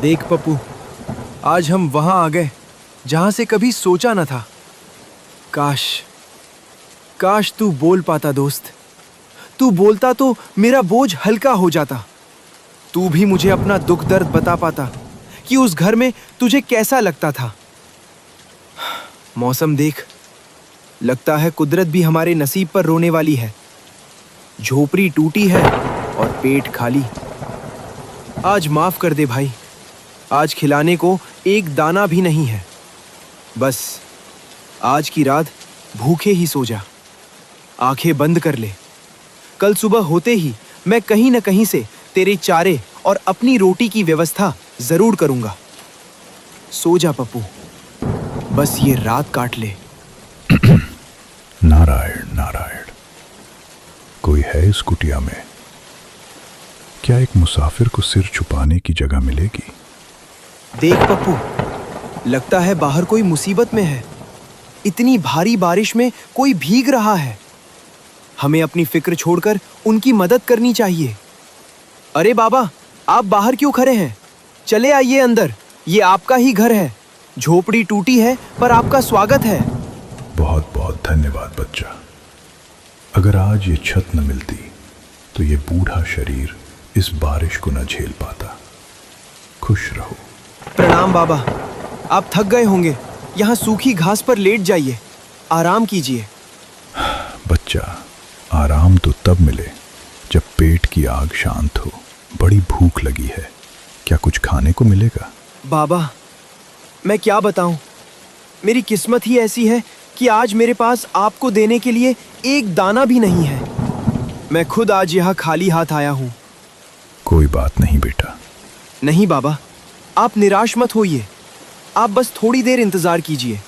देख पप्पू, आज हम वहां आ गए जहां से कभी सोचा न था। काश काश तू बोल पाता दोस्त। तू बोलता तो मेरा बोझ हल्का हो जाता। तू भी मुझे अपना दुख दर्द बता पाता कि उस घर में तुझे कैसा लगता था। मौसम देख, लगता है कुदरत भी हमारे नसीब पर रोने वाली है। झोपड़ी टूटी है और पेट खाली। आज माफ कर दे भाई, आज खिलाने को एक दाना भी नहीं है। बस आज की रात भूखे ही सो जा, आंखें बंद कर ले। कल सुबह होते ही मैं कहीं न कहीं से तेरे चारे और अपनी रोटी की व्यवस्था जरूर करूंगा। सो जा पप्पू, बस ये रात काट ले। नारायण नारायण। कोई है इस कुटिया में? क्या एक मुसाफिर को सिर छुपाने की जगह मिलेगी? देख पप्पू, लगता है बाहर कोई मुसीबत में है। इतनी भारी बारिश में कोई भीग रहा है। हमें अपनी फिक्र छोड़कर उनकी मदद करनी चाहिए। अरे बाबा, आप बाहर क्यों खड़े हैं? चले आइए अंदर, ये आपका ही घर है। झोपड़ी टूटी है पर आपका स्वागत है। बहुत बहुत धन्यवाद बच्चा। अगर आज ये छत न मिलती तो ये बूढ़ा शरीर इस बारिश को न झेल पाता। खुश रहो। प्रणाम बाबा, आप थक गए होंगे। यहाँ सूखी घास पर लेट जाइए, आराम कीजिए। बच्चा, आराम तो तब मिले जब पेट की आग शांत हो। बड़ी भूख लगी है, क्या कुछ खाने को मिलेगा? बाबा, मैं क्या बताऊं, मेरी किस्मत ही ऐसी है कि आज मेरे पास आपको देने के लिए एक दाना भी नहीं है। मैं खुद आज यहाँ खाली हाथ आया हूँ। कोई बात नहीं बेटा। नहीं बाबा, आप निराश मत होइए। आप बस थोड़ी देर इंतजार कीजिए।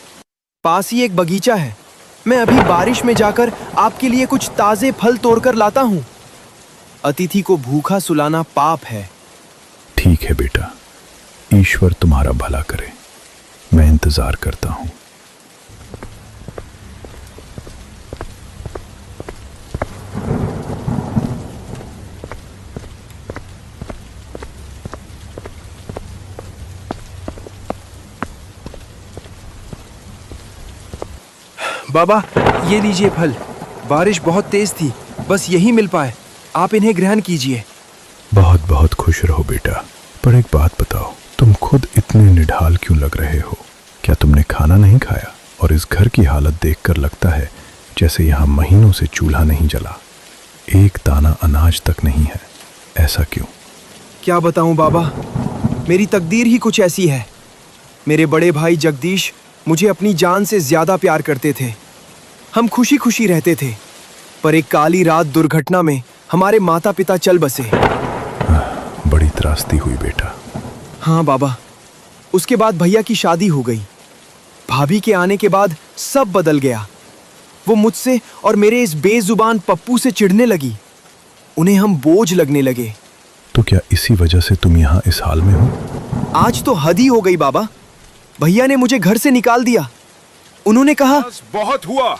पास ही एक बगीचा है, मैं अभी बारिश में जाकर आपके लिए कुछ ताजे फल तोड़कर लाता हूँ। अतिथि को भूखा सुलाना पाप है। ठीक है बेटा, ईश्वर तुम्हारा भला करे। मैं इंतजार करता हूँ। बाबा, ये लीजिए फल। बारिश बहुत तेज थी, बस यही मिल पाए। आप इन्हें ग्रहण कीजिए। बहुत बहुत खुश रहो बेटा। पर एक बात बताओ, तुम खुद इतने निढाल क्यों लग रहे हो? क्या तुमने खाना नहीं खाया? और इस घर की हालत देखकर लगता है जैसे यहाँ महीनों से चूल्हा नहीं जला, एक दाना अनाज तक नहीं है। ऐसा क्यों? क्या बताऊं बाबा, मेरी तकदीर ही कुछ ऐसी है। मेरे बड़े भाई जगदीश मुझे अपनी जान से ज्यादा प्यार करते थे। हम खुशी खुशी रहते थे, पर एक काली रात दुर्घटना में हमारे माता पिता चल बसे। बड़ी त्रासदी हुई बेटा। हाँ बाबा, उसके बाद भैया की शादी हो गई। भाभी के आने के बाद सब बदल गया। वो मुझसे और मेरे इस बेजुबान पप्पू से चिढ़ने लगी। उन्हें हम बोझ लगने लगे। तो क्या इसी वजह से तुम यहाँ इस हाल में हो? आज तो हद ही हो गई बाबा। भैया ने मुझे घर से निकाल दिया। उन्होंने कहा, बहुत हुआ,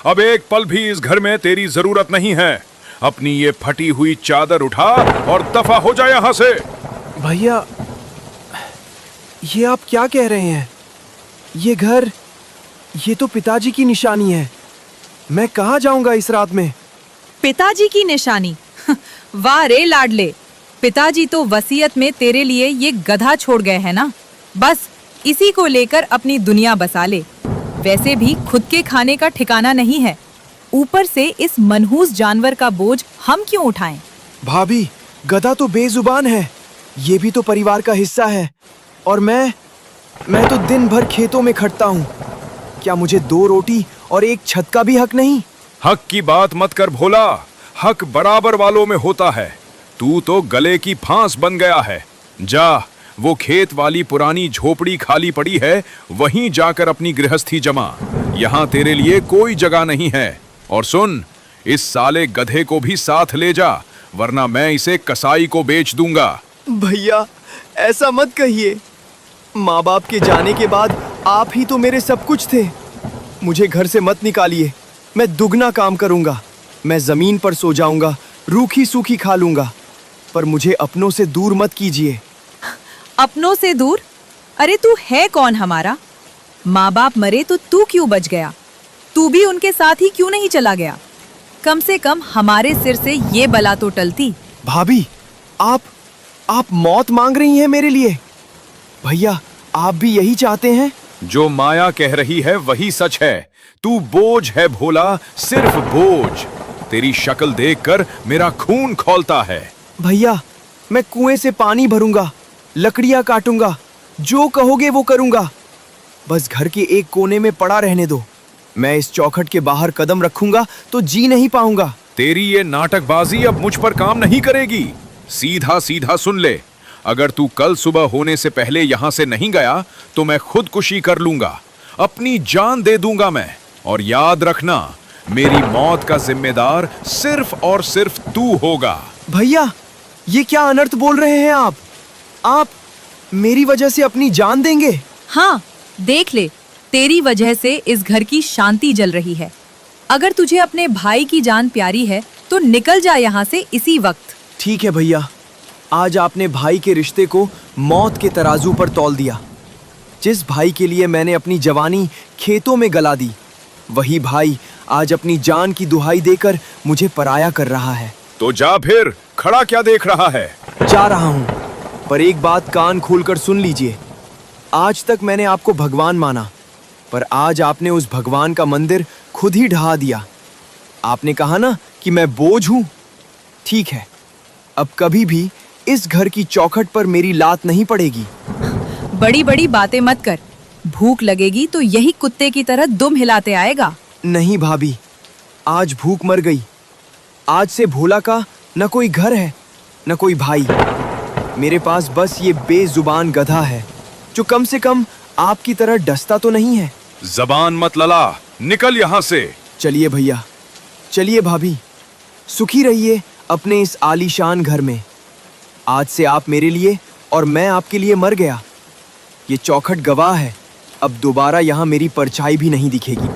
अब एक पल भी इस घर में तेरी जरूरत नहीं है। अपनी ये फटी हुई चादर उठा और दफा हो जा यहाँ से। भैया, ये आप क्या कह रहे हैं? ये घर, ये तो पिताजी की निशानी है। मैं कहाँ जाऊंगा इस रात में? पिताजी की निशानी? वाह रे लाडले, पिताजी तो वसीयत में तेरे लिए ये गधा छोड़ गए हैं ना। बस इसी को लेकर अपनी दुनिया बसा ले। वैसे भी खुद के खाने का ठिकाना नहीं है, ऊपर से इस मनहूस जानवर का बोझ हम क्यों उठाएं? भाभी, गधा तो बेजुबान है। ये भी तो परिवार का हिस्सा है। और मैं तो दिन भर खेतों में खटता हूँ। क्या मुझे 2 रोटी और एक छत का भी हक नहीं? हक की बात मत कर भोला, हक बराबर वालों में होता है। तू तो गले की फांस बन गया है। जा, वो खेत वाली पुरानी झोपड़ी खाली पड़ी है, वहीं जाकर अपनी गृहस्थी जमा। यहाँ तेरे लिए कोई जगह नहीं है। और सुन, इस साले गधे को भी साथ ले जा, वरना मैं इसे कसाई को बेच दूंगा। भैया, ऐसा मत कहिए। माँ बाप के जाने के बाद आप ही तो मेरे सब कुछ थे। मुझे घर से मत निकालिए। मैं दुगना काम करूंगा। मैं जमीन पर सो जाऊंगा, रूखी सूखी खा लूंगा, पर मुझे अपनों से दूर मत कीजिए। अपनों से दूर? अरे तू है कौन हमारा? माँ बाप मरे तो तू क्यों बच गया? तू भी उनके साथ ही क्यों नहीं चला गया? कम से कम हमारे सिर से ये बला तो टलती। भाभी, आप मौत मांग रही हैं मेरे लिए? भैया, आप भी यही चाहते हैं? जो माया कह रही है वही सच है। तू बोझ है भोला, सिर्फ बोझ। तेरी शक्ल देखकर मेरा खून खौलता है। भैया, मैं कुएं से पानी भरूंगा, लकड़ियां काटूंगा, जो कहोगे वो करूंगा। बस घर के एक कोने में पड़ा रहने दो। मैं इस चौखट के बाहर कदम रखूंगा तो जी नहीं पाऊंगा। तेरी ये नाटकबाजी अब मुझ पर काम नहीं करेगी। सीधा सीधा सुन ले, अगर तू कल सुबह होने से पहले यहां से नहीं गया तो मैं खुदकुशी कर लूंगा, अपनी जान दे दूंगा मैं। और याद रखना, मेरी मौत का जिम्मेदार सिर्फ और सिर्फ तू होगा। भैया, ये क्या अनर्थ बोल रहे हैं आप मेरी वजह से अपनी जान देंगे? हाँ, देख ले, तेरी वजह से इस घर की शांति जल रही है। अगर तुझे अपने भाई की जान प्यारी है तो निकल जा यहाँ से इसी वक्त। ठीक है भैया, आज आपने भाई के रिश्ते को मौत के तराजू पर तौल दिया। जिस भाई के लिए मैंने अपनी जवानी खेतों में गला दी, वही भाई आज अपनी जान की दुहाई देकर मुझे पराया कर रहा है। तो जा फिर, खड़ा क्या देख रहा है? जा रहा हूँ, पर एक बात कान खोलकर सुन लीजिए। आज तक मैंने आपको भगवान माना, पर आज आपने उस भगवान का मंदिर खुद ही ढहा दिया। आपने कहा ना कि मैं बोझ हूँ। ठीक है, अब कभी भी इस घर की चौखट पर मेरी लात नहीं पड़ेगी। बड़ी बड़ी बातें मत कर। भूख लगेगी तो यही कुत्ते की तरह दुम हिलाते आएगा। नहीं भाभी, आज भूख मर गई। आज से भोला का न कोई घर है, न कोई भाई। मेरे पास बस ये बेजुबान गधा है, जो कम से कम आपकी तरह डसता तो नहीं है। जबान मत लला, निकल यहाँ से। चलिए भैया, चलिए भाभी, सुखी रहिए अपने इस आलीशान घर में। आज से आप मेरे लिए और मैं आपके लिए मर गया। ये चौखट गवाह है, अब दोबारा यहाँ मेरी परछाई भी नहीं दिखेगी।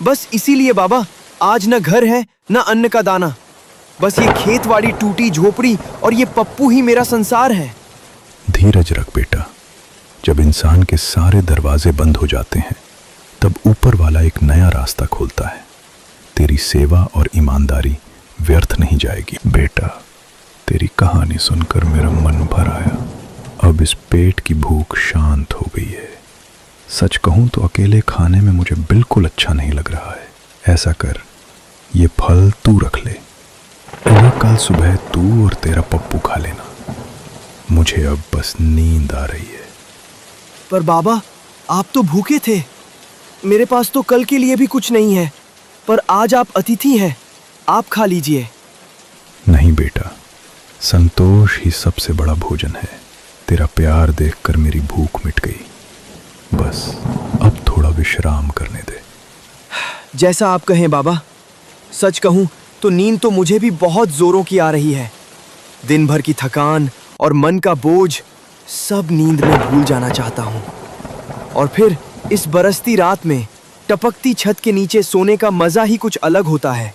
बस इसीलिए बाबा, आज न घर है न अन्न का दाना। बस ये खेतवाड़ी टूटी झोपड़ी और ये पप्पू ही मेरा संसार है। धीरज रख बेटा, जब इंसान के सारे दरवाजे बंद हो जाते हैं तब ऊपर वाला एक नया रास्ता खोलता है। तेरी सेवा और ईमानदारी व्यर्थ नहीं जाएगी बेटा। तेरी कहानी सुनकर मेरा मन भर आया। अब इस पेट की भूख शांत हो गई है। सच कहूं तो अकेले खाने में मुझे बिल्कुल अच्छा नहीं लग रहा है। ऐसा कर, ये फल तू रख ले, इन्हें कल सुबह तू और तेरा पप्पू खा लेना। मुझे अब बस नींद आ रही है। पर बाबा, आप तो भूखे थे। मेरे पास तो कल के लिए भी कुछ नहीं है, पर आज आप अतिथि हैं, आप खा लीजिए। नहीं बेटा, संतोष ही सबसे बड़ा भोजन है। तेरा प्यार देखकर मेरी भूख मिट गई। बस अब थोड़ा विश्राम करने दे। जैसा आप कहें बाबा। सच कहूं तो नींद तो मुझे भी बहुत जोरों की आ रही है। दिन भर की थकान और मन का बोझ सब नींद में भूल जाना चाहता हूं। और फिर इस बरसती रात में टपकती छत के नीचे सोने का मजा ही कुछ अलग होता है।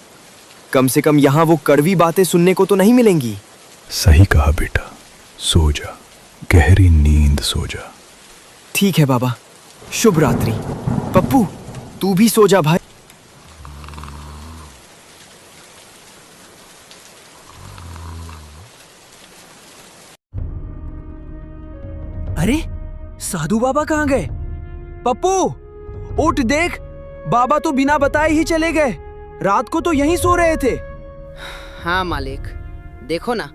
कम से कम यहाँ वो कड़वी बातें सुनने को तो नहीं मिलेंगी। सही कहा बेटा, सो जा, गहरी नींद सो जा। ठीक है बाबा, शुभ रात्रि। पप्पू, तू भी सो जा भाई। अरे, साधु बाबा कहाँ गए? पप्पू, उठ देख, बाबा तो बिना बताए ही चले गए। रात को तो यहीं सो रहे थे। हाँ मालिक, देखो ना,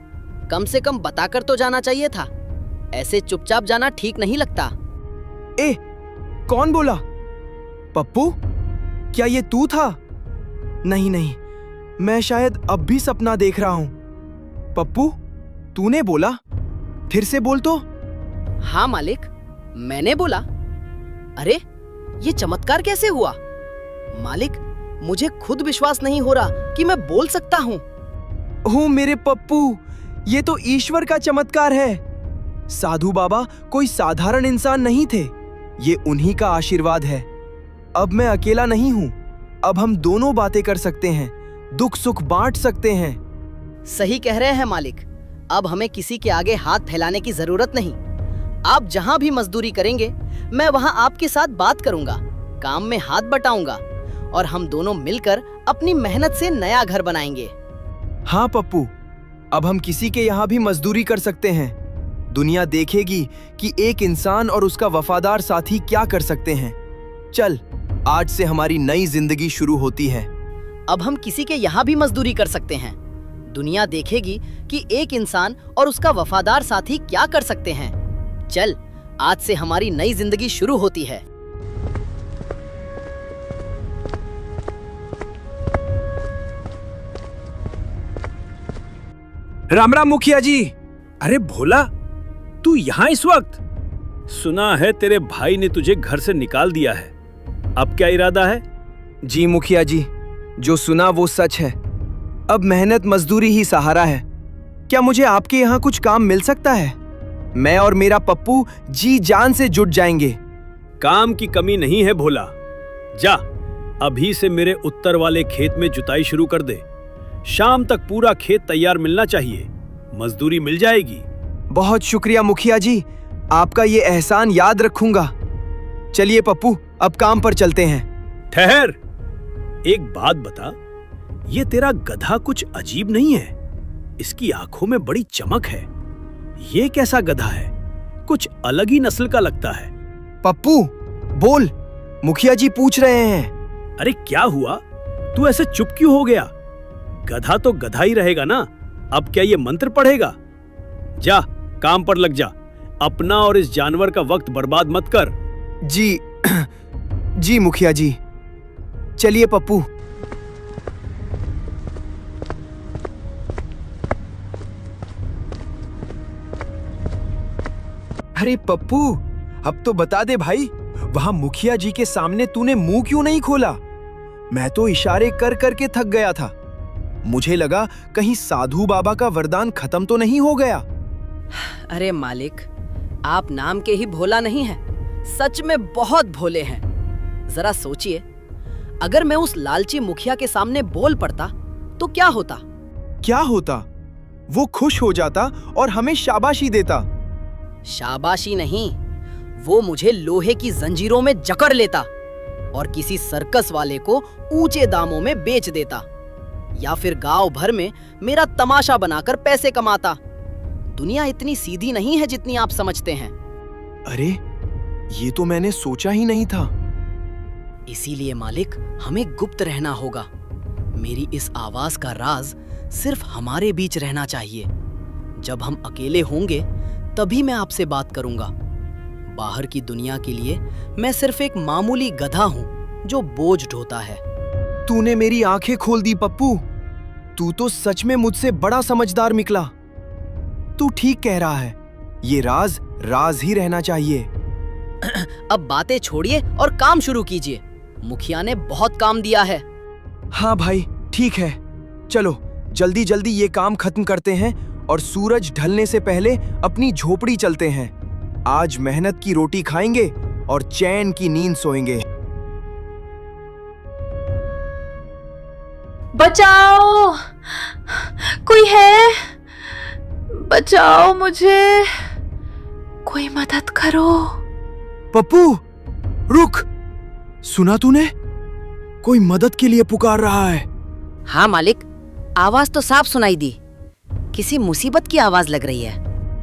कम से कम बताकर तो जाना चाहिए था। ऐसे चुपचाप जाना ठीक नहीं लगता। ए, कौन बोला? पप्पू, क्या ये तू था? नहीं नहीं, मैं शायद अब भी सपना देख रहा हूं। पप्पू, तूने बोला? फिर से बोल तो। हाँ मालिक, मैंने बोला। अरे, ये चमत्कार कैसे हुआ? मालिक, मुझे खुद विश्वास नहीं हो रहा कि मैं बोल सकता हूँ। ओह मेरे पप्पू, ये तो ईश्वर का चमत्कार है। साधु बाबा कोई साधारण इंसान नहीं थे, ये उन्हीं का आशीर्वाद है। अब मैं अकेला नहीं हूँ। अब हम दोनों बातें कर सकते हैं, दुख सुख बांट सकते हैं। सही कह रहे हैं मालिक। अब हमें किसी के आगे हाथ फैलाने की जरूरत नहीं। आप जहाँ भी मजदूरी करेंगे, मैं वहाँ आपके साथ बात करूंगा, काम में हाथ बटाऊंगा और हम दोनों मिलकर अपनी मेहनत से नया घर बनाएंगे। हाँ पप्पू, अब हम किसी के यहाँ भी मजदूरी कर सकते हैं। दुनिया देखेगी कि एक इंसान और उसका वफादार साथी क्या कर सकते हैं। चल, आज से हमारी नई जिंदगी शुरू होती है। अब हम किसी के यहाँ भी मजदूरी कर सकते हैं। दुनिया देखेगी कि एक इंसान और उसका वफादार साथी क्या कर सकते हैं। चल, आज से हमारी नई जिंदगी शुरू होती है। राम राम मुखिया जी। अरे भोला, तू यहाँ इस वक्त? सुना है तेरे भाई ने तुझे घर से निकाल दिया है। अब क्या इरादा है? जी मुखिया जी, जो सुना वो सच है। अब मेहनत मजदूरी ही सहारा है। क्या मुझे आपके यहाँ कुछ काम मिल सकता है? मैं और मेरा पप्पू जी जान से जुट जाएंगे। काम की कमी नहीं है भोला। जा, अभी से मेरे उत्तर वाले खेत में जुताई शुरू कर दे। शाम तक पूरा खेत तैयार मिलना चाहिए। मजदूरी मिल जाएगी। बहुत शुक्रिया मुखिया जी, आपका ये एहसान याद रखूंगा। चलिए पप्पू, अब काम पर चलते हैं। ठहर, एक बात बता, ये तेरा गधा कुछ अजीब नहीं है? इसकी आंखों में बड़ी चमक है। ये कैसा गधा है? कुछ अलग ही नस्ल का लगता है। पप्पू बोल, मुखिया जी पूछ रहे हैं। अरे क्या हुआ? तू ऐसे चुप क्यों हो गया? गधा तो गधा ही रहेगा ना। अब क्या ये मंत्र पढ़ेगा? जा, काम पर लग जा। अपना और इस जानवर का वक्त बर्बाद मत कर। जी जी मुखिया जी। चलिए पप्पू। अरे पप्पू, अब तो बता दे भाई, वहां मुखिया जी के सामने तूने मुंह क्यों नहीं खोला? मैं तो इशारे कर करके थक गया था। मुझे लगा कहीं साधु बाबा का वरदान खत्म तो नहीं हो गया। अरे मालिक, आप नाम के ही भोला नहीं हैं, सच में बहुत भोले हैं। जरा सोचिए, अगर मैं उस लालची मुखिया के सामने बोल पड़ता तो क्या होता? क्या होता? वो खुश हो जाता और हमें शाबाशी देता। शाबाशी नहीं, वो मुझे लोहे की जंजीरों में जकड़ लेता और किसी सर्कस वाले को ऊंचे दामों में बेच देता, या फिर गांव भर में मेरा तमाशा बनाकर पैसे कमाता। दुनिया इतनी सीधी नहीं है जितनी आप समझते हैं। अरे, ये तो मैंने सोचा ही नहीं था। इसीलिए मालिक, हमें गुप्त रहना होगा। मेरी इस आवाज का राज सिर्फ हमारे बीच रहना चाहिए। जब हम अकेले होंगे तभी मैं आपसे बात करूंगा। बाहर की दुनिया के लिए मैं सिर्फ एक मामूली गधा हूं जो बोझ ढोता है। तूने मेरी आंखें खोल दी पप्पू। तू तो सच में मुझसे बड़ा समझदार निकला। तू ठीक कह रहा है, ये राज राज ही रहना चाहिए। अब बातें छोड़िए और काम शुरू कीजिए। मुखिया ने बहुत काम दिया है। हाँ भाई, ठीक है। चलो जल्दी जल्दी ये काम खत्म करते हैं और सूरज ढलने से पहले अपनी झोपड़ी चलते हैं। आज मेहनत की रोटी खाएंगे और चैन की नींद सोएंगे। बचाओ, कोई है? बचाओ मुझे, कोई मदद करो। पप्पू रुक, सुना तूने? कोई मदद के लिए पुकार रहा है। हाँ मालिक, आवाज तो साफ सुनाई दी। किसी मुसीबत की आवाज लग रही है।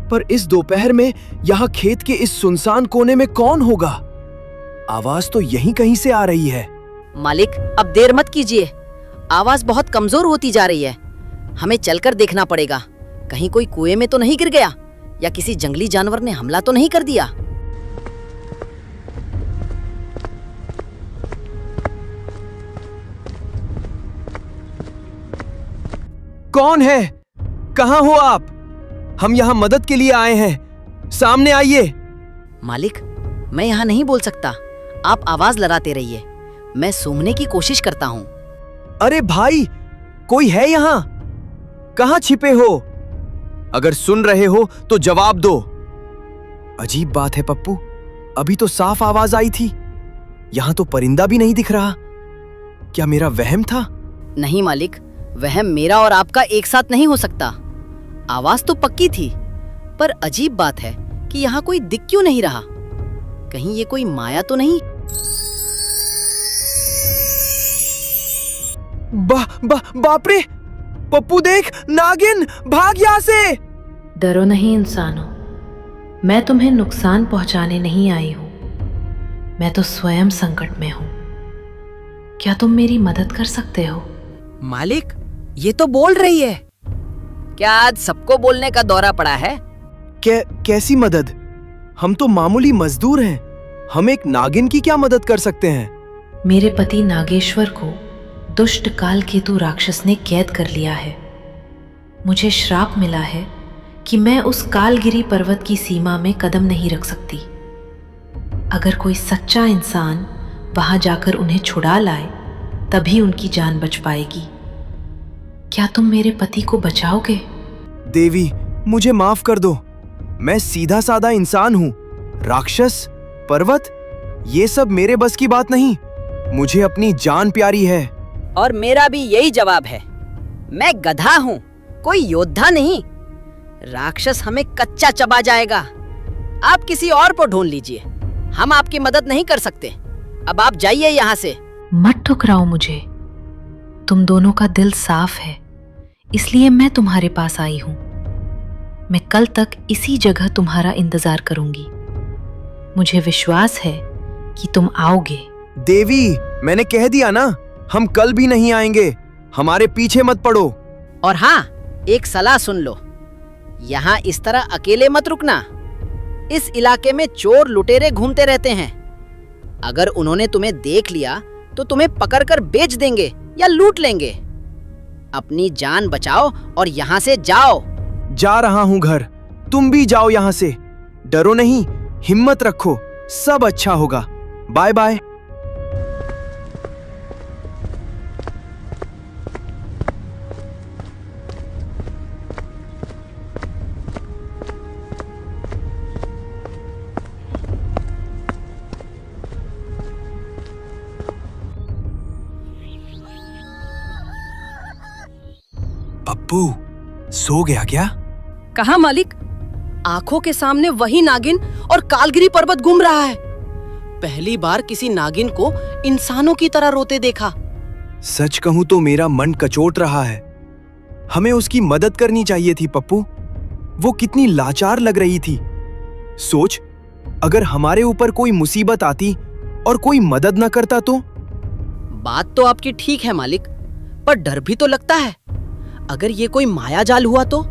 पर इस दोपहर में यहाँ खेत के इस सुनसान कोने में कौन होगा? आवाज तो यहीं कहीं से आ रही है। मालिक, अब देर मत कीजिए। आवाज बहुत कमजोर होती जा रही है। हमें चलकर देखना पड़ेगा। कहीं कोई कुएं में तो नहीं गिर गया या किसी जंगली जानवर ने हमला तो नहीं कर दिया। कौन है? कहाँ हो आप? हम यहाँ मदद के लिए आए हैं, सामने आइए। मालिक, मैं यहाँ नहीं बोल सकता। आप आवाज लगाते रहिए, मैं सूंघने की कोशिश करता हूँ। अरे भाई, कोई है यहाँ? कहाँ छिपे हो? अगर सुन रहे हो तो जवाब दो। अजीब बात है पप्पू, अभी तो साफ आवाज आई थी। यहाँ तो परिंदा भी नहीं दिख रहा। क्या मेरा वहम था? नहीं मालिक, वह मेरा और आपका एक साथ नहीं हो सकता। आवाज तो पक्की थी, पर अजीब बात है कि यहाँ कोई दिख क्यों नहीं रहा। कहीं ये कोई माया तो नहीं? बाप रे! पप्पू देख, नागिन! भाग यहाँ से! डरो नहीं इंसानों, मैं तुम्हें नुकसान पहुंचाने नहीं आई हूं। मैं तो स्वयं संकट में हूं। क्या तुम मेरी मदद कर सकते हो? मालिक, ये तो बोल रही है। क्या आज सबको बोलने का दौरा पड़ा है? कैसी मदद? हम तो मामूली मजदूर हैं। हम एक नागिन की क्या मदद कर सकते हैं? मेरे पति नागेश्वर को दुष्ट कालकेतु राक्षस ने कैद कर लिया है। मुझे श्राप मिला है कि मैं उस कालगिरी पर्वत की सीमा में कदम नहीं रख सकती। अगर कोई सच्चा इंसान वहां जाकर उन्हें छुड़ा लाए, तभी उनकी जान बच पाएगी। क्या तुम मेरे पति को बचाओगे? देवी, मुझे माफ कर दो। मैं सीधा साधा इंसान हूँ। राक्षस, पर्वत, ये सब मेरे बस की बात नहीं। मुझे अपनी जान प्यारी है। और मेरा भी यही जवाब है। मैं गधा हूँ, कोई योद्धा नहीं। राक्षस हमें कच्चा चबा जाएगा। आप किसी और को ढूंढ लीजिए, हम आपकी मदद नहीं कर सकते। अब आप जाइए यहाँ से। मत ठुकराओ मुझे। तुम दोनों का दिल साफ है, इसलिए मैं तुम्हारे पास आई हूं। मैं कल तक इसी जगह तुम्हारा इंतजार करूंगी। मुझे विश्वास है कि तुम आओगे। देवी, मैंने कह दिया ना, हम कल भी नहीं आएंगे। हमारे पीछे मत पड़ो। और हाँ, एक सलाह सुन लो। यहाँ इस तरह अकेले मत रुकना। इस इलाके में चोर लुटेरे घूमते रहते हैं। अगर उन्होंने तुम्हें देख लिया तो तुम्हें पकड़कर बेच देंगे या लूट लेंगे। अपनी जान बचाओ और यहाँ से जाओ। जा रहा हूँ घर, तुम भी जाओ यहाँ से। डरो नहीं, हिम्मत रखो, सब अच्छा होगा। Bye bye. पप्पू, सो गया क्या? कहा मालिक, आंखों के सामने वही नागिन और कालगिरी पर्वत घूम रहा है। पहली बार किसी नागिन को इंसानों की तरह रोते देखा। सच कहूं तो मेरा मन कचोट रहा है। हमें उसकी मदद करनी चाहिए थी पप्पू। वो कितनी लाचार लग रही थी। सोच, अगर हमारे ऊपर कोई मुसीबत आती और कोई मदद न करता तो? बात तो आपकी ठीक है मालिक, पर डर भी तो लगता है। अगर ये कोई माया जाल हुआ तो?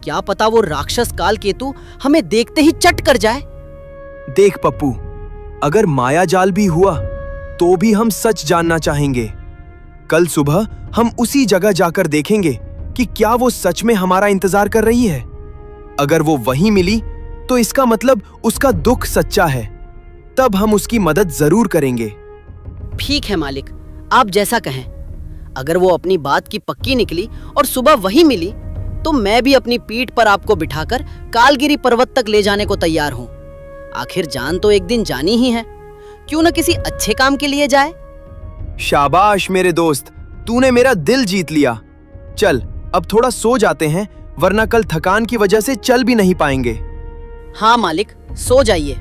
क्या पता वो राक्षस कालकेतु हमें देखते ही चट कर जाए। देख पप्पू, अगर माया जाल भी हुआ तो भी हम सच जानना चाहेंगे। कल सुबह हम उसी जगह जाकर देखेंगे कि क्या वो सच में हमारा इंतजार कर रही है। अगर वो वहीं मिली तो इसका मतलब उसका दुख सच्चा है। तब हम उसकी मदद जरूर करेंगे। ठीक है मालिक, आप जैसा कहें। अगर वो अपनी बात की पक्की निकली और सुबह वहीं मिली तो मैं भी अपनी पीठ पर आपको बिठाकर कालगिरी पर्वत तक ले जाने को तैयार हूँ। आखिर जान तो एक दिन जानी ही है, क्यों न किसी अच्छे काम के लिए जाए। शाबाश मेरे दोस्त, तूने मेरा दिल जीत लिया। चल अब थोड़ा सो जाते हैं, वरना कल थकान की वजह से चल भी नहीं पाएंगे। हाँ मालिक, सो जाइए।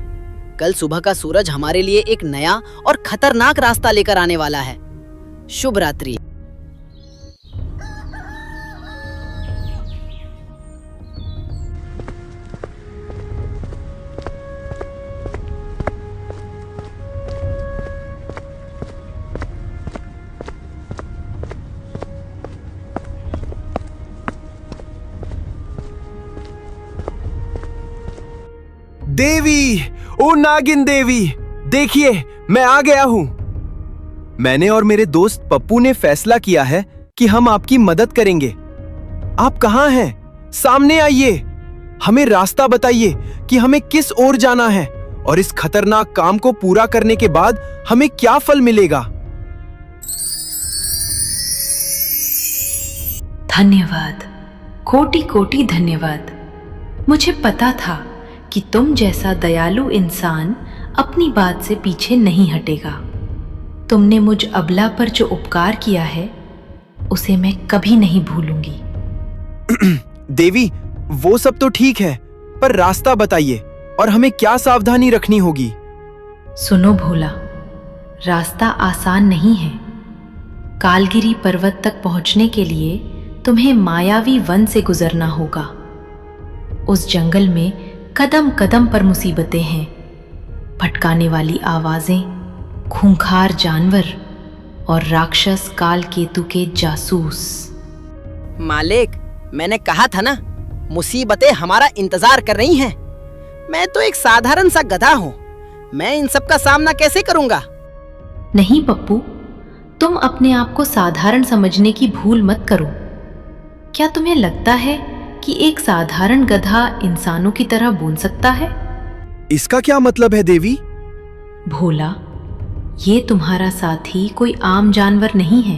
कल सुबह का सूरज हमारे लिए एक नया और खतरनाक रास्ता लेकर आने वाला है। शुभ रात्रि। देवी, ओ नागिन देवी, देखिए मैं आ गया हूं। मैंने और मेरे दोस्त पप्पू ने फैसला किया है कि हम आपकी मदद करेंगे। आप कहां हैं? सामने आइए। हमें रास्ता बताइए कि हमें किस ओर जाना है और इस खतरनाक काम को पूरा करने के बाद हमें क्या फल मिलेगा। धन्यवाद, कोटि कोटि धन्यवाद। मुझे पता था कि तुम जैसा दयालु इंसान अपनी बात से पीछे नहीं हटेगा। तुमने मुझ अबला पर जो उपकार किया है उसे मैं कभी नहीं भूलूंगी। देवी, वो सब तो ठीक है, पर रास्ता बताइए और हमें क्या सावधानी रखनी होगी। सुनो भोला, रास्ता आसान नहीं है। कालगिरी पर्वत तक पहुंचने के लिए तुम्हें मायावी वन से गुजरना होगा। उस जंगल में कदम कदम पर मुसीबतें हैं, भटकाने वाली आवाजें, खूंखार जानवर और राक्षस काल केतु के जासूस। मालिक, मैंने कहा था ना, मुसीबतें हमारा इंतजार कर रही हैं। मैं तो एक साधारण सा गधा हूँ, मैं इन सब का सामना कैसे करूंगा? नहीं पप्पू, तुम अपने आप को साधारण समझने की भूल मत करो। क्या तुम्हें लगता है कि एक साधारण गधा इंसानों की तरह बोल सकता है? इसका क्या मतलब है देवी? भोला, ये तुम्हारा साथी कोई आम जानवर नहीं है।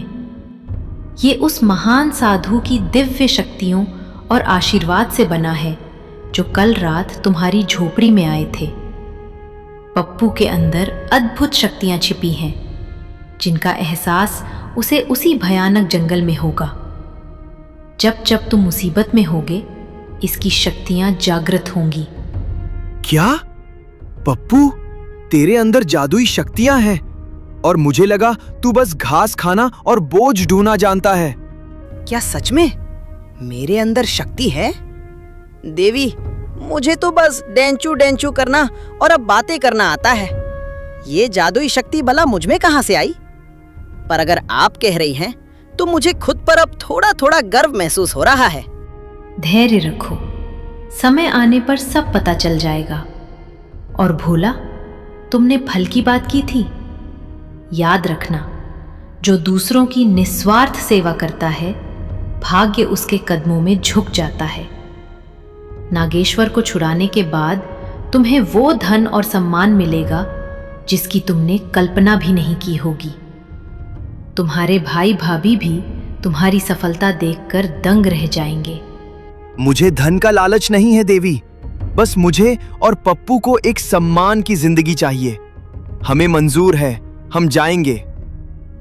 ये उस महान साधु की दिव्य शक्तियों और आशीर्वाद से बना है जो कल रात तुम्हारी झोपड़ी में आए थे। पप्पू के अंदर अद्भुत शक्तियां छिपी हैं, जिनका एहसास उसे उसी भयानक जंगल में होगा। जब जब तुम मुसीबत में होगे, इसकी शक्तियां जागृत होंगी। क्या? पप्पू, तेरे अंदर जादुई शक्तियां हैं और मुझे लगा तू बस घास खाना और बोझ ढूंढना जानता है। क्या सच में मेरे अंदर शक्ति है? देवी, मुझे तो बस डेंचू डेंचू करना और अब बातें करना आता है। ये जादुई शक्ति भला मुझ में कहां से आई? पर अगर आप कह रही हैं तो मुझे खुद पर अब थोड़ा थोड़ा गर्व महसूस हो रहा है। धैर्य रखो, समय आने पर सब पता चल जाएगा। और भोला, तुमने फल की बात की थी। याद रखना, जो दूसरों की निस्वार्थ सेवा करता है, भाग्य उसके कदमों में झुक जाता है। नागेश्वर को छुड़ाने के बाद तुम्हें वो धन और सम्मान मिलेगा जिसकी तुमने कल्पना भी नहीं की होगी। तुम्हारे भाई भाभी भी तुम्हारी सफलता देखकर दंग रह जाएंगे। मुझे धन का लालच नहीं है देवी, बस मुझे और पप्पू को एक सम्मान की जिंदगी चाहिए। हमें मंजूर है, हम जाएंगे।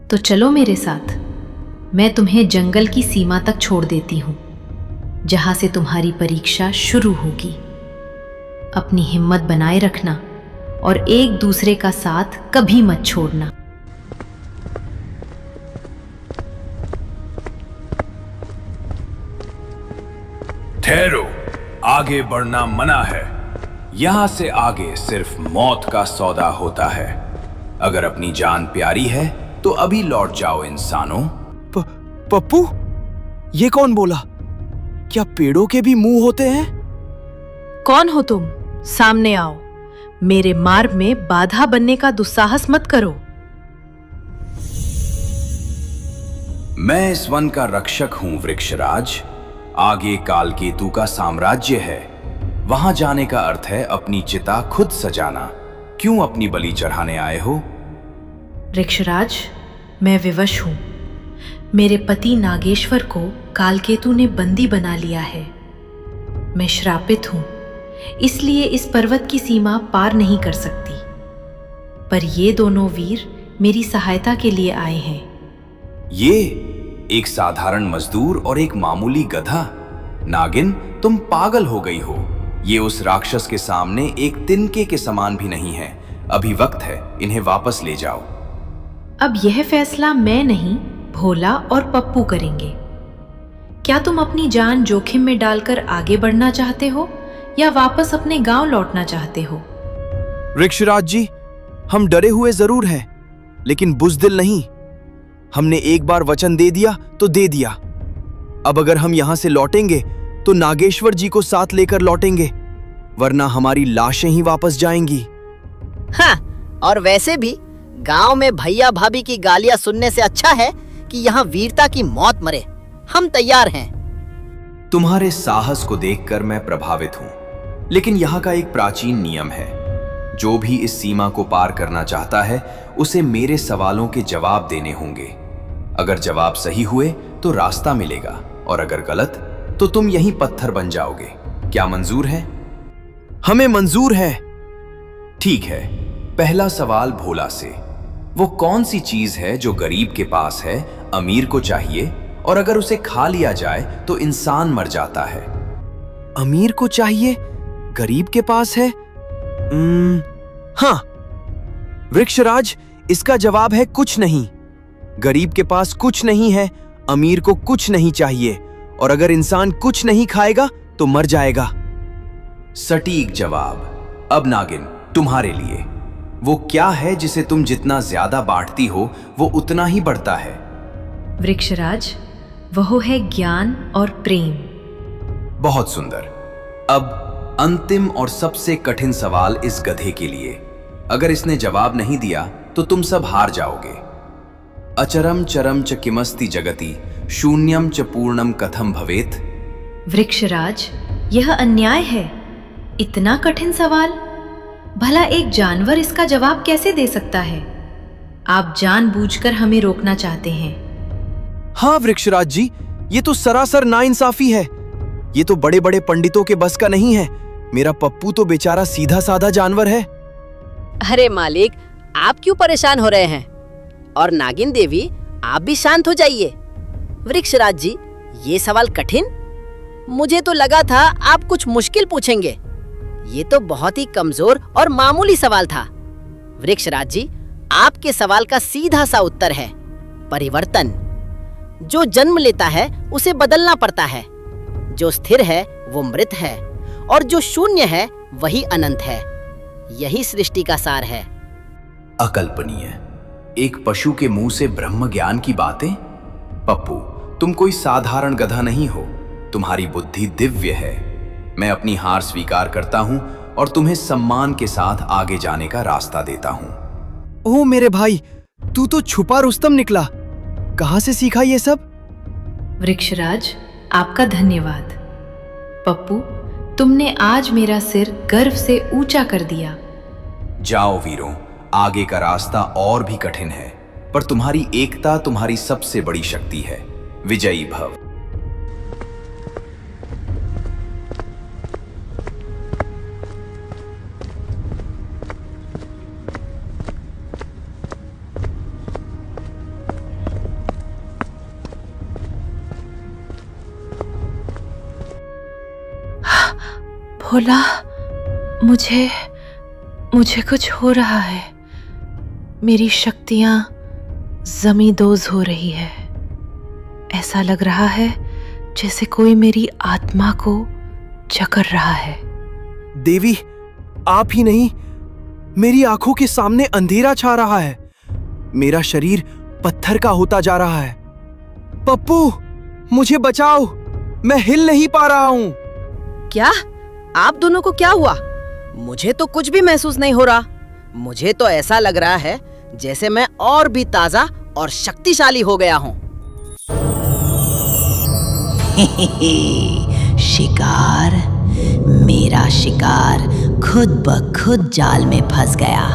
तो चलो मेरे साथ, मैं तुम्हें जंगल की सीमा तक छोड़ देती हूँ, जहां से तुम्हारी परीक्षा शुरू होगी। अपनी हिम्मत बनाए रखना और एक दूसरे का साथ कभी मत छोड़ना। ठहरो, आगे बढ़ना मना है। यहां से आगे सिर्फ मौत का सौदा होता है। अगर अपनी जान प्यारी है तो अभी लौट जाओ इंसानों। पप्पू, ये कौन बोला? क्या पेड़ों के भी मुंह होते हैं? कौन हो तुम? सामने आओ। मेरे मार्ग में बाधा बनने का दुस्साहस मत करो। मैं इस वन का रक्षक हूं वृक्षराज। आगे कालकेतु का साम्राज्य है। वहां जाने का अर्थ है अपनी चिता खुद सजाना। क्यों अपनी बलि चढ़ाने आए हो? वृक्षराज, मैं विवश हूं। मेरे पति नागेश्वर को कालकेतु ने बंदी बना लिया है। मैं श्रापित हूं, इसलिए इस पर्वत की सीमा पार नहीं कर सकती। पर ये दोनों वीर मेरी सहायता के लिए आए हैं। ये एक साधारण मजदूर और एक मामूली गधा। नागिन, तुम पागल हो गई हो। ये उस राक्षस के सामने एक तिनके के समान भी नहीं है। अभी वक्त है, इन्हें वापस ले जाओ। अब यह फैसला मैं नहीं, भोला और पप्पू करेंगे। क्या तुम अपनी जान जोखिम में डालकर आगे बढ़ना चाहते हो या वापस अपने गांव लौटना चाहते हो? वृक्षराज जी, हम डरे हुए जरूर हैं, लेकिन बुज़दिल नहीं। हमने एक बार वचन दे दिया तो दे दिया। अब अगर हम यहां से लौटेंगे तो नागेश्वर जी को साथ लेकर लौटेंगे, वरना हमारी लाशें ही वापस जाएंगी। हाँ, और वैसे भी गांव में भैया भाभी की गालियां सुनने से अच्छा है कि यहाँ वीरता की मौत मरे। हम तैयार हैं। तुम्हारे साहस को देखकर मैं प्रभावित हूं, लेकिन यहाँ का एक प्राचीन नियम है। जो भी इस सीमा को पार करना चाहता है, उसे मेरे सवालों के जवाब देने होंगे। अगर जवाब सही हुए तो रास्ता मिलेगा, और अगर गलत तो तुम यहीं पत्थर बन जाओगे। क्या मंजूर है? हमें मंजूर है। ठीक है, पहला सवाल भोला से। वो कौन सी चीज है जो गरीब के पास है, अमीर को चाहिए, और अगर उसे खा लिया जाए तो इंसान मर जाता है? अमीर को चाहिए, गरीब के पास है। हाँ, वृक्षराज, इसका जवाब है कुछ नहीं। गरीब के पास कुछ नहीं है, अमीर को कुछ नहीं चाहिए, और अगर इंसान कुछ नहीं खाएगा तो मर जाएगा। सटीक जवाब। अब नागिन, तुम्हारे लिए वो क्या है जिसे तुम जितना ज्यादा बांटती हो वो उतना ही बढ़ता है? वृक्षराज, वह है ज्ञान और प्रेम। बहुत सुंदर। अब अंतिम और सबसे कठिन सवाल इस गधे के लिए। अगर इसने जवाब नहीं दिया तो तुम सब हार जाओगे। अचरम चरम च किमस्ति जगति, शून्यम च पूर्णम कथम भवेत। वृक्षराज, यह अन्याय है। इतना कठिन सवाल, भला एक जानवर इसका जवाब कैसे दे सकता है? आप जानबूझकर हमें रोकना चाहते हैं। हाँ वृक्षराज जी, ये तो सरासर नाइंसाफी है। ये तो बड़े बड़े पंडितों के बस का नहीं है। मेरा पप्पू तो बेचारा सीधा साधा जानवर है। अरे मालिक, आप क्यों परेशान हो रहे हैं? और नागिन देवी, आप भी शांत हो जाइए। वृक्षराज जी, ये सवाल कठिन? मुझे तो लगा था आप कुछ मुश्किल पूछेंगे। ये तो बहुत ही कमजोर और मामूली सवाल था। वृक्षराज जी, आपके सवाल का सीधा सा उत्तर है परिवर्तन। जो जन्म लेता है उसे बदलना पड़ता है। जो स्थिर है वो मृत है, और जो शून्य है वही अनंत है। यही सृष्टि का सार है। अकल्पनीय। एक पशु के मुंह से ब्रह्म ज्ञान की बातें। पप्पू, तुम कोई साधारण गधा नहीं हो। तुम्हारी बुद्धि दिव्य है। मैं अपनी हार स्वीकार करता हूं और तुम्हें सम्मान के साथ आगे जाने का रास्ता देता हूं। ओह मेरे भाई, तू तो छुपा रुस्तम निकला। कहां से सीखा ये सब? वृक्षराज, आपका धन्यवाद। पप्पू, तुमने आज मेरा सिर गर्व से ऊंचा कर दिया। जाओ वीरों, आगे का रास्ता और भी कठिन है, पर तुम्हारी एकता तुम्हारी सबसे बड़ी शक्ति है। विजयी भव। भोला, मुझे कुछ हो रहा है। मेरी शक्तियां जमींदोज हो रही है। ऐसा लग रहा है जैसे कोई मेरी आत्मा को जकड़ रहा है। देवी, आप ही नहीं, मेरी आंखों के सामने अंधेरा छा रहा है। मेरा शरीर पत्थर का होता जा रहा है। पप्पू, मुझे बचाओ, मैं हिल नहीं पा रहा हूं। क्या? आप दोनों को क्या हुआ? मुझे तो कुछ भी महसूस नहीं हो रहा। मुझे तो ऐसा लग रहा है जैसे मैं और भी ताजा और शक्तिशाली हो गया हूँ। शिकार, मेरा शिकार खुद ब खुद जाल में फंस गया।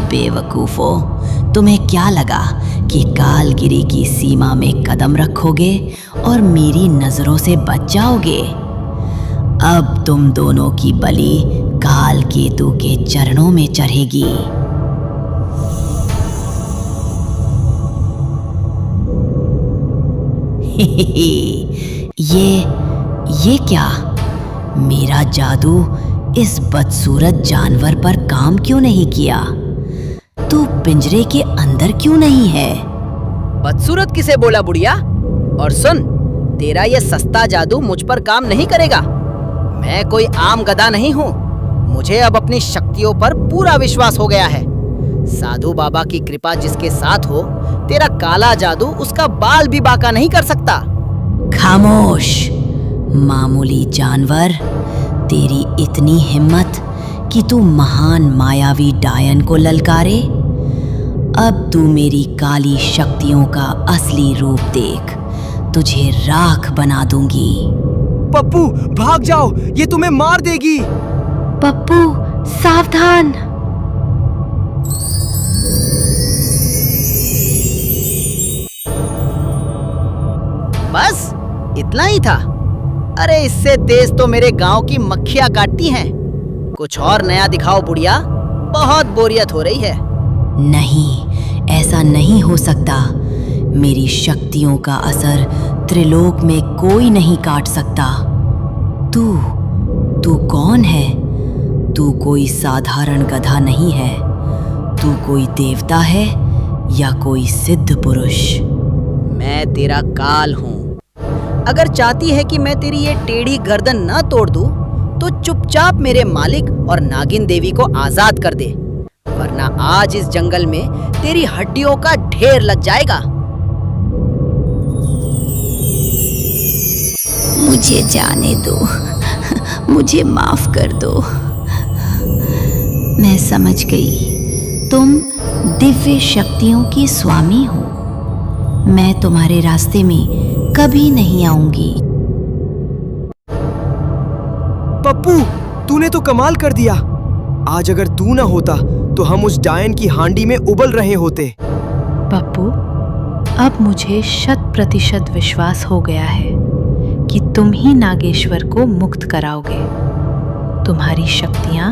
बेवकूफों, तुम्हें क्या लगा कि कालगिरी की सीमा में कदम रखोगे और मेरी नजरों से बच जाओगे? अब तुम दोनों की बलि कालकेतु के चरणों में चढ़ेगी। ये क्या? मेरा जादू इस बदसूरत जानवर पर काम क्यों नहीं किया? तू पिंजरे के अंदर क्यों नहीं है? बदसूरत किसे बोला बुढ़िया? और सुन, तेरा ये सस्ता जादू मुझ पर काम नहीं करेगा। मैं कोई आम गधा नहीं हूँ। मुझे अब अपनी शक्तियों पर पूरा विश्वास हो गया है। साधु बाबा की कृपा जिसके साथ हो, तेरा काला जादू उसका बाल भी बांका नहीं कर सकता। खामोश मामूली जानवर, तेरी इतनी हिम्मत कि तू महान मायावी डायन को ललकारे? अब तू मेरी काली शक्तियों का असली रूप देख। तुझे राख बना दूंगी। पप्पू, भाग जाओ, ये तुम्हें मार देगी। पप्पू, सावधान। बस इतना ही था? अरे इससे तेज तो मेरे गांव की मक्खियां काटती हैं। कुछ और नया दिखाओ बुढ़िया, बहुत बोरियत हो रही है। नहीं, ऐसा नहीं हो सकता। मेरी शक्तियों का असर त्रिलोक में कोई नहीं काट सकता। तू कौन है? तू कोई साधारण गधा नहीं है। तू कोई देवता है या कोई सिद्ध पुरुष? मैं तेरा काल हूँ। अगर चाहती है कि मैं तेरी ये टेढ़ी गर्दन न तोड़ दूं, तो चुपचाप मेरे मालिक और नागिन देवी को आजाद कर दे, वरना आज इस जंगल में तेरी हड्डियों का ढेर लग जाएगा। मुझे जाने दो, मुझे माफ कर दो। मैं समझ गई, तुम दिव्य शक्तियों की स्वामी हो। मैं तुम्हारे रास्ते में कभी नहीं आऊंगी। पप्पू, तूने तो कमाल कर दिया। आज अगर तू ना होता तो हम उस डायन की हांडी में उबल रहे होते। पप्पू, अब मुझे 100% विश्वास हो गया है कि तुम ही नागेश्वर को मुक्त कराओगे। तुम्हारी शक्तियां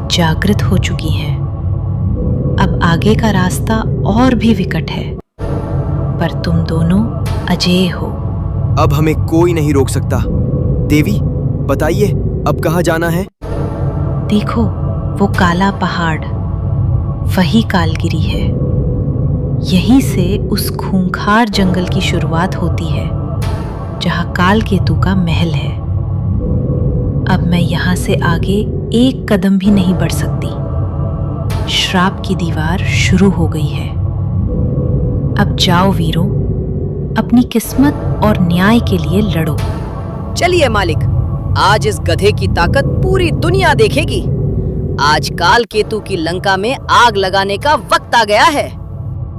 जागृत हो चुकी हैं। अब आगे का रास्ता और भी विकट है, पर तुम दोनों अजेय हो। अब हमें कोई नहीं रोक सकता। देवी, बताइए अब कहाँ जाना है? देखो, वो काला पहाड़, वही कालगिरी है। यहीं से उस खूंखार जंगल की शुरुआत होती है, जहाँ काल केतु का महल है। अब मैं यहाँ से आगे एक कदम भी नहीं बढ़ सकती। श्राप की दीवार शुरू हो गई है। अब जाओ वीरों, अपनी किस्मत और न्याय के लिए लड़ो। चलिए मालिक, आज इस गधे की ताकत पूरी दुनिया देखेगी। आज काल केतु की लंका में आग लगाने का वक्त आ गया है।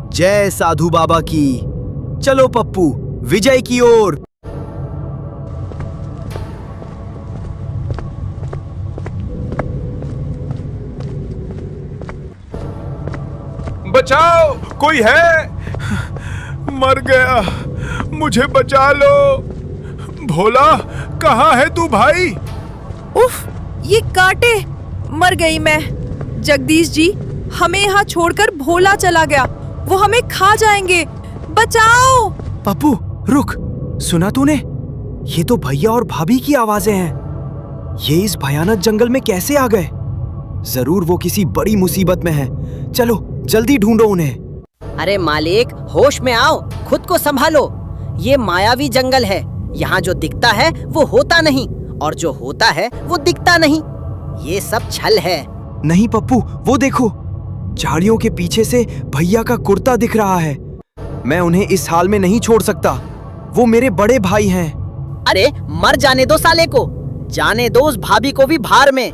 जय साधु बाबा की। चलो पप्पू, विजय की ओर। बचाओ, कोई है? मर गया, मुझे बचा लो। भोला, कहाँ है तू भाई? उफ, ये कांटे! मर गई मैं। जगदीश जी, हमें यहाँ छोड़कर भोला चला गया। वो हमें खा जाएंगे। बचाओ! पप्पू रुक, सुना तूने? ये तो भैया और भाभी की आवाजें हैं। ये इस भयानक जंगल में कैसे आ गए? जरूर वो किसी बड़ी मुसीबत में है। चलो जल्दी ढूंढो उन्हें। अरे मालिक, होश में आओ, खुद को संभालो। ये मायावी जंगल है। यहाँ जो दिखता है वो होता नहीं, और जो होता है वो दिखता नहीं। ये सब छल है। नहीं पप्पू, वो देखो, झाड़ियों के पीछे से भैया का कुर्ता दिख रहा है। मैं उन्हें इस हाल में नहीं छोड़ सकता। वो मेरे बड़े भाई हैं। अरे मर जाने दो साले को, जाने दो उस भाभी को भी भार में।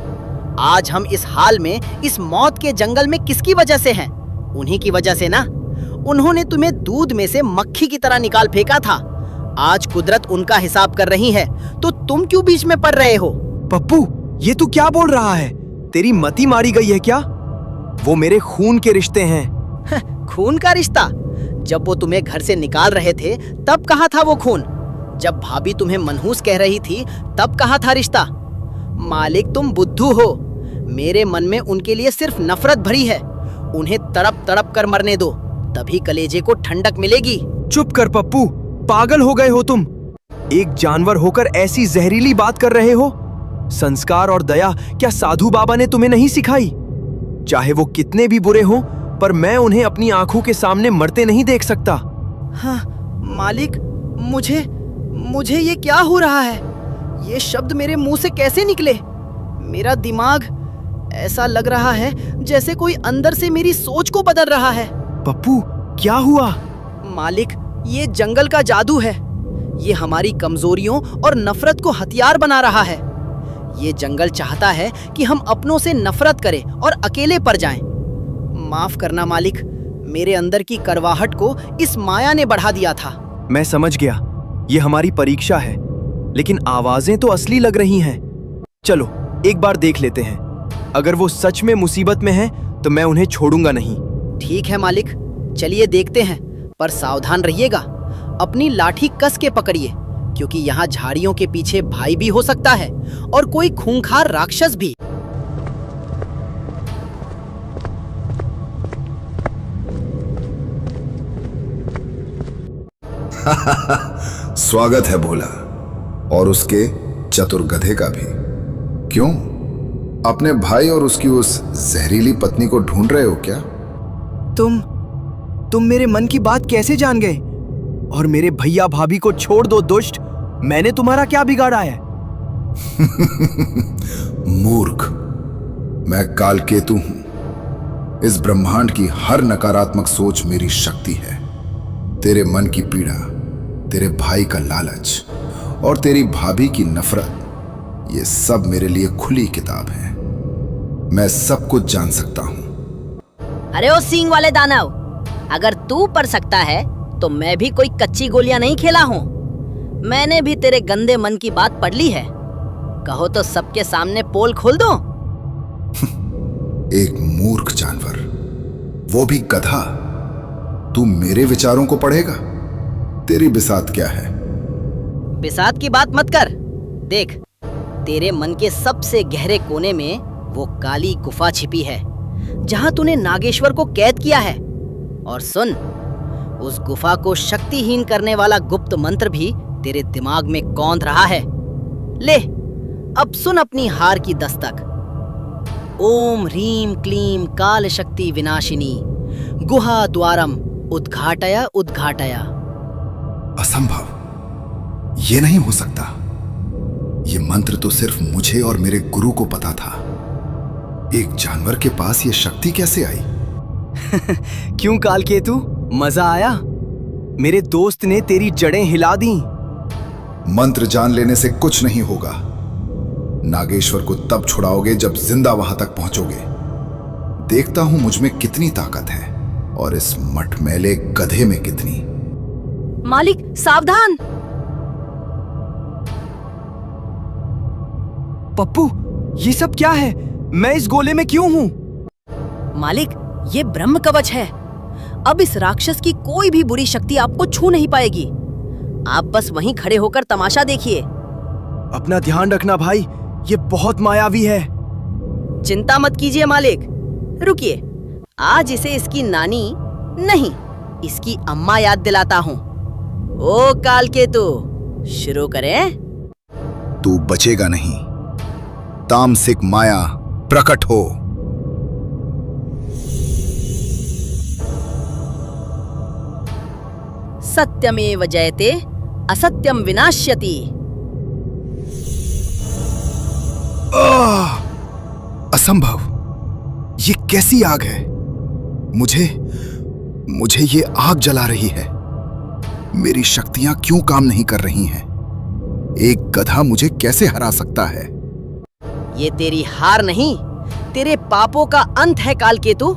आज हम इस हाल में, इस मौत के जंगल में किसकी वजह से हैं? उन्हीं की वजह से ना। उन्होंने तुम्हें दूध में से मक्खी की तरह निकाल फेंका था। आज कुदरत उनका हिसाब कर रही है, तो तुम क्यों बीच में पड़ रहे हो? पप्पू, ये तू क्या बोल रहा है? तेरी मति मारी गई है क्या? वो मेरे खून के रिश्ते हैं। खून का रिश्ता? जब वो तुम्हें घर से निकाल रहे थे तब कहा था वो खून। जब भाभी तुम्हें मनहूस कह रही थी तब कहा था रिश्ता। मालिक, तुम बुद्धू हो। मेरे मन में उनके लिए सिर्फ नफरत भरी है। उन्हें तड़प तड़प कर मरने दो, तभी कलेजे को ठंडक मिलेगी। चुप कर पप्पू, पागल हो गए हो तुम। एक जानवर होकर ऐसी जहरीली बात कर रहे हो। संस्कार और दया क्या साधु बाबा ने तुम्हें नहीं सिखाई? चाहे वो कितने भी बुरे हों, पर मैं उन्हें अपनी आंखों के सामने मरते नहीं देख सकता। हाँ मालिक, मुझे ये क्या हो रहा है? ये शब्द मेरे मुंह से कैसे निकले? मेरा दिमाग, ऐसा लग रहा है जैसे कोई अंदर से मेरी सोच को बदल रहा है। पप्पू, क्या हुआ? मालिक, ये जंगल का जादू है। ये हमारी कमजोरियों और नफरत को हथियार बना रहा है। ये जंगल चाहता है कि हम अपनों से नफरत करें और अकेले पड़ जाएं। माफ करना मालिक, मेरे अंदर की करवाहट को इस माया ने बढ़ा दिया था। मैं समझ गया, ये हमारी परीक्षा है, लेकिन आवाजें तो असली लग रही हैं। चलो एक बार देख लेते हैं। अगर वो सच में मुसीबत में हैं, तो मैं उन्हें छोड़ूंगा नहीं। ठीक है मालिक, चलिए देखते हैं, पर सावधान रहिएगा। अपनी लाठी कस के पकड़िए, क्योंकि यहाँ झाड़ियों के पीछे भाई भी हो सकता है और कोई खूंखार राक्षस भी। स्वागत है भोला, और उसके चतुर गधे का भी। क्यों, अपने भाई और उसकी उस जहरीली पत्नी को ढूंढ रहे हो क्या? तुम मेरे मन की बात कैसे जान गए? और मेरे भैया भाभी को छोड़ दो दुष्ट, मैंने तुम्हारा क्या बिगाड़ा है? मूर्ख, मैं कालकेतु हूं। इस ब्रह्मांड की हर नकारात्मक सोच मेरी शक्ति है। तेरे मन की पीड़ा, तेरे भाई का लालच और तेरी भाभी की नफरत, ये सब मेरे लिए खुली किताब है। मैं सब कुछ जान सकता हूं। अरे ओ सींग वाले दानव, अगर तू पढ़ सकता है तो मैं भी कोई कच्ची गोलियां नहीं खेला हूँ। मैंने भी तेरे गंदे मन की बात पढ़ ली है। कहो तो सबके सामने पोल खोल दो। एक मूर्ख जानवर, वो भी गधा। तू मेरे विचारों को पढ़ेगा? तेरी बिसात क्या है? बिसात की बात मत कर। देख, तेरे मन के सबसे गहरे कोने में वो काली गुफा छिपी है जहां तूने नागेश्वर को कैद किया है। और सुन, उस गुफा को शक्तिहीन करने वाला गुप्त मंत्र भी तेरे दिमाग में कौंध रहा है। ले, अब सुन अपनी हार की दस्तक। ओम ह्रीम क्लीम काल शक्ति विनाशिनी गुहा द्वारम उद्घाटय उद्घाटय। असंभव, ये नहीं हो सकता। ये मंत्र तो सिर्फ मुझे और मेरे गुरु को पता था। एक जानवर के पास ये शक्ति कैसे आई? क्यों कालकेतु, मजा आया? मेरे दोस्त ने तेरी जड़ें हिला दी। मंत्र जान लेने से कुछ नहीं होगा। नागेश्वर को तब छुड़ाओगे जब जिंदा वहां तक पहुंचोगे। देखता हूं मुझ में कितनी ताकत है और इस मटमैले गधे में कितनी। मालिक सावधान! पप्पू, ये सब क्या है? मैं इस गोले में क्यों हूं? मालिक, ये ब्रह्म कवच है। अब इस राक्षस की कोई भी बुरी शक्ति आपको छू नहीं पाएगी। आप बस वहीं खड़े होकर तमाशा देखिए। अपना ध्यान रखना भाई, ये बहुत मायावी है। चिंता मत कीजिए मालिक। रुकिए, आज इसे इसकी नानी नहीं, इसकी अम्मा याद दिलाता हूँ। ओ कालकेतु, शुरू करें? तू बचेगा नहीं। तामसिक माया प्रकट हो। सत्यमेव जयते असत्यम विनाश्यति। असंभव, ये कैसी आग है? मुझे ये आग जला रही है। मेरी शक्तियां क्यों काम नहीं कर रही हैं? एक गधा मुझे कैसे हरा सकता है? ये तेरी हार नहीं, तेरे पापों का अंत है कालकेतु।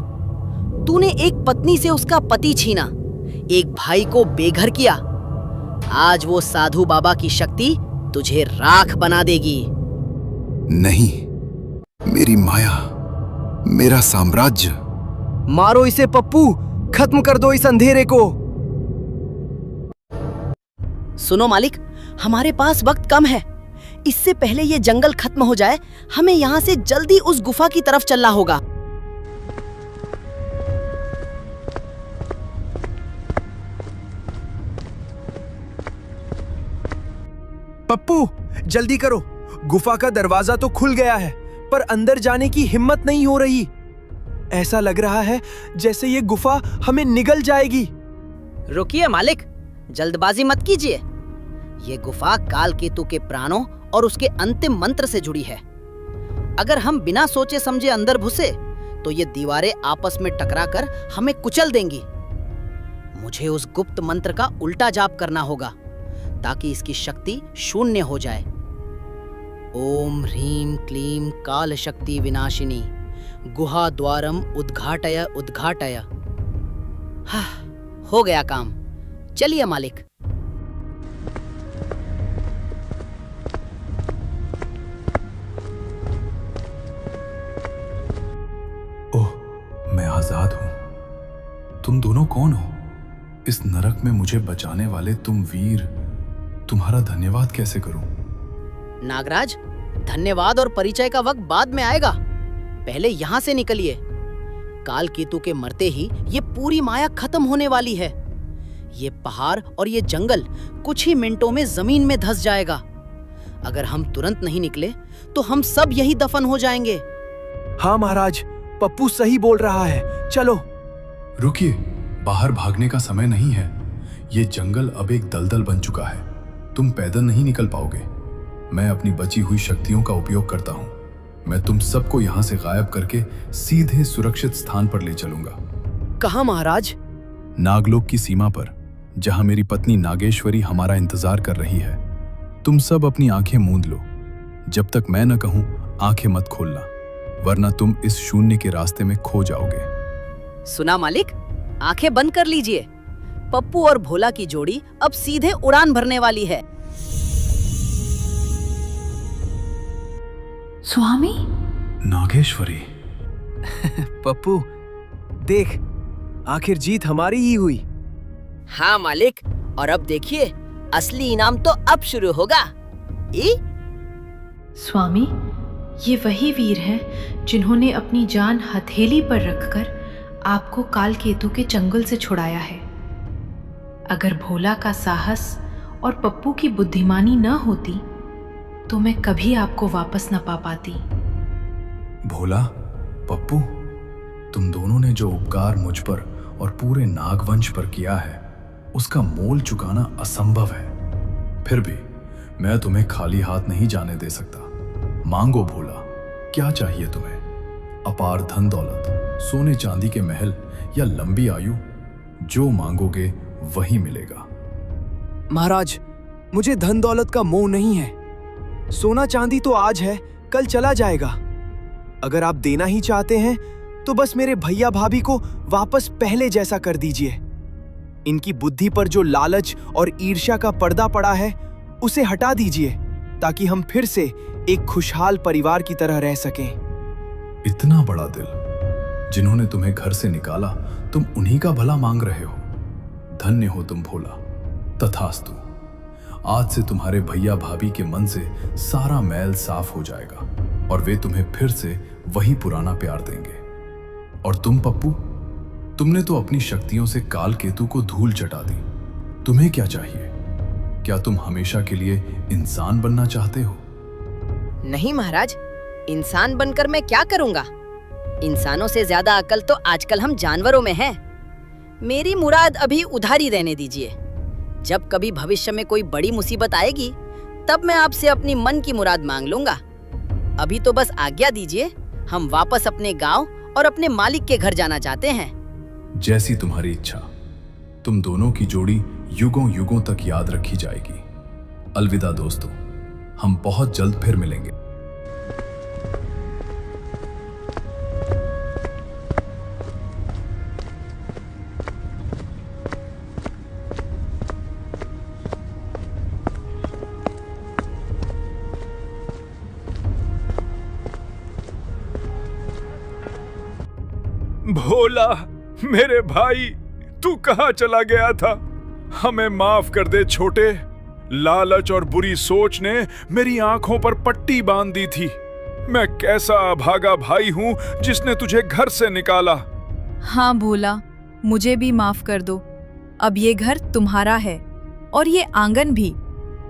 तूने एक पत्नी से उसका पति छीना, एक भाई को बेघर किया। आज वो साधु बाबा की शक्ति तुझे राख बना देगी। नहीं, मेरी माया, मेरा साम्राज्य। मारो इसे पप्पू, खत्म कर दो इस अंधेरे को। सुनो मालिक, हमारे पास वक्त कम है। इससे पहले ये जंगल खत्म हो जाए, हमें यहाँ से जल्दी उस गुफा की तरफ चलना होगा। पप्पू, जल्दी करो, गुफा का दरवाजा तो खुल गया है, पर अंदर जाने की हिम्मत नहीं हो रही। ऐसा लग रहा है जैसे ये गुफा हमें निगल जाएगी। रुकिए मालिक, जल्दबाजी मत कीजिए। ये गुफा कालकेतु के प्राणों और उसके अंतिम मंत्र से जुड़ी है। अगर हम बिना सोचे समझे अंदर घुसे तो ये दीवारें आपस में टकराकर हमें कुचल देंगी। मुझे उस गुप्त मंत्र का उल्टा जाप करना होगा ताकि इसकी शक्ति शून्य हो जाए। ओम ह्रीम क्लीम काल शक्ति विनाशिनी गुहा द्वारम उद्घाटय उद्घाटय। हो गया काम। चलिए मालिक। ओह, मैं आजाद हूं। तुम दोनों कौन हो? इस नरक में मुझे बचाने वाले तुम वीर, तुम्हारा धन्यवाद कैसे करूं? नागराज, धन्यवाद और परिचय का वक्त बाद में आएगा। पहले यहाँ से निकलिए। कालकेतु के मरते ही ये पूरी माया खत्म होने वाली है। ये पहाड़ और ये जंगल कुछ ही मिनटों में जमीन में धंस जाएगा। अगर हम तुरंत नहीं निकले तो हम सब यहीं दफन हो जाएंगे। हाँ महाराज, पप्पू सही बोल रहा है, चलो। रुकिए, बाहर भागने का समय नहीं है। ये जंगल अब एक दलदल बन चुका है, तुम पैदल नहीं निकल पाओगे। मैं अपनी बची हुई शक्तियों का उपयोग करता हूँ। मैं तुम सबको यहाँ से गायब करके सीधे सुरक्षित स्थान पर ले चलूंगा। कहाँ महाराज? नागलोक की सीमा पर, जहाँ मेरी पत्नी नागेश्वरी हमारा इंतजार कर रही है। तुम सब अपनी आंखें मूंद लो। जब तक मैं न कहूं आंखें मत खोलना, वरना तुम इस शून्य के रास्ते में खो जाओगे। सुना मालिक, आंखें बंद कर लीजिए। पप्पू और भोला की जोड़ी अब सीधे उड़ान भरने वाली है। स्वामी? नागेश्वरी। पप्पू देख, आखिर जीत हमारी ही हुई। हाँ मालिक, और अब देखिए असली इनाम तो अब शुरू होगा। स्वामी, ये वही वीर हैं जिन्होंने अपनी जान हथेली पर रखकर आपको काल केतु के चंगुल से छुड़ाया है। अगर भोला का साहस और पप्पू की बुद्धिमानी न होती तो मैं कभी आपको वापस न पा पाती। भोला, पप्पू, तुम दोनों ने जो उपकार मुझ पर और पूरे नागवंश पर किया है, उसका मोल चुकाना असंभव है। फिर भी मैं तुम्हें खाली हाथ नहीं जाने दे सकता। मांगो भोला, क्या चाहिए तुम्हें? अपार धन दौलत, सोने चांदी के महल या लंबी आयु? जो मांगोगे वही मिलेगा। महाराज, मुझे धन दौलत का मोह नहीं है। सोना चांदी तो आज है, कल चला जाएगा। अगर आप देना ही चाहते हैं तो बस मेरे भैया भाभी को वापस पहले जैसा कर दीजिए। इनकी बुद्धि पर जो लालच और ईर्ष्या का पर्दा पड़ा है, उसे हटा दीजिए, ताकि हम फिर से एक खुशहाल परिवार की तरह रह सकें। इतना बड़ा दिल, जिन्होंने तुम्हें घर से निकाला, तुम उन्हीं का भला मांग रहे हो। धन्य हो तुम भोला। तथास्तु। आज से तुम्हारे भैया भाभी के मन से सारा मैल साफ हो जाएगा और वे तुम्हें फिर से वही पुराना प्यार देंगे। और तुम पप्पू, तुमने तो अपनी शक्तियों से काल केतु को धूल चटा दी। तुम्हें क्या चाहिए? क्या तुम हमेशा के लिए इंसान बनना चाहते हो? नहीं महाराज, इंसान बनकर मैं क्या करूंगा? इंसानों से ज्यादा अकल तो आजकल हम जानवरों में है। मेरी मुराद अभी उधारी रहने दीजिए। जब कभी भविष्य में कोई बड़ी मुसीबत आएगी, तब मैं आपसे अपनी मन की मुराद मांग लूंगा। अभी तो बस आज्ञा दीजिए, हम वापस अपने गांव और अपने मालिक के घर जाना चाहते हैं। जैसी तुम्हारी इच्छा। तुम दोनों की जोड़ी युगों युगों तक याद रखी जाएगी। अलविदा दोस्तों, हम बहुत जल्द फिर मिलेंगे। भोला, मेरे भाई, तू कहाँ चला गया था? हमें माफ कर दे छोटे। लालच और बुरी सोच ने मेरी आंखों पर पट्टी बांध दी थी। मैं कैसा अभागा भाई हूँ जिसने तुझे घर से निकाला। हाँ भोला, मुझे भी माफ कर दो। अब ये घर तुम्हारा है और ये आंगन भी।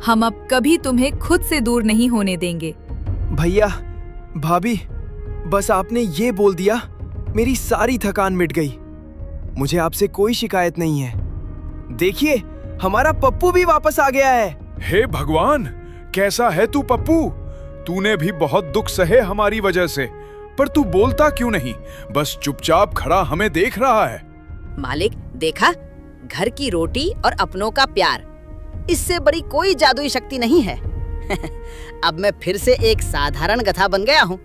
हम अब कभी तुम्हें खुद से दूर नहीं होने देंगे। भैया भाभी, बस आपने ये बोल दिया, मेरी सारी थकान मिट गई। मुझे आपसे कोई शिकायत नहीं है। देखिए, हमारा पप्पू भी वापस आ गया है। हे भगवान, कैसा है तू पप्पू? तूने भी बहुत दुख सहे हमारी वजह से, पर तू बोलता क्यों नहीं? बस चुपचाप खड़ा हमें देख रहा है। मालिक, देखा, घर की रोटी और अपनों का प्यार, इससे बड़ी कोई जादुई शक्ति नहीं है। अब मैं फिर से एक साधारण गधा बन गया हूँ,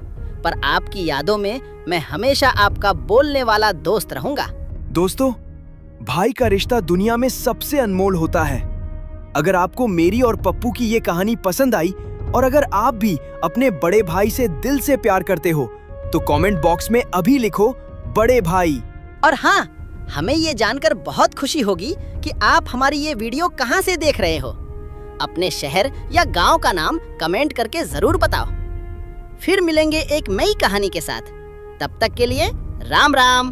पर आपकी यादों में मैं हमेशा आपका बोलने वाला दोस्त रहूंगा। दोस्तों, भाई का रिश्ता दुनिया में सबसे अनमोल होता है। अगर आपको मेरी और पप्पू की ये कहानी पसंद आई और अगर आप भी अपने बड़े भाई से दिल से प्यार करते हो, तो कमेंट बॉक्स में अभी लिखो बड़े भाई। और हाँ, हमें ये जानकर बहुत खुशी होगी कि आप हमारी ये वीडियो कहाँ से देख रहे हो। अपने शहर या गांव का नाम कमेंट करके जरूर बताओ। फिर मिलेंगे एक नई कहानी के साथ। तब तक के लिए राम राम।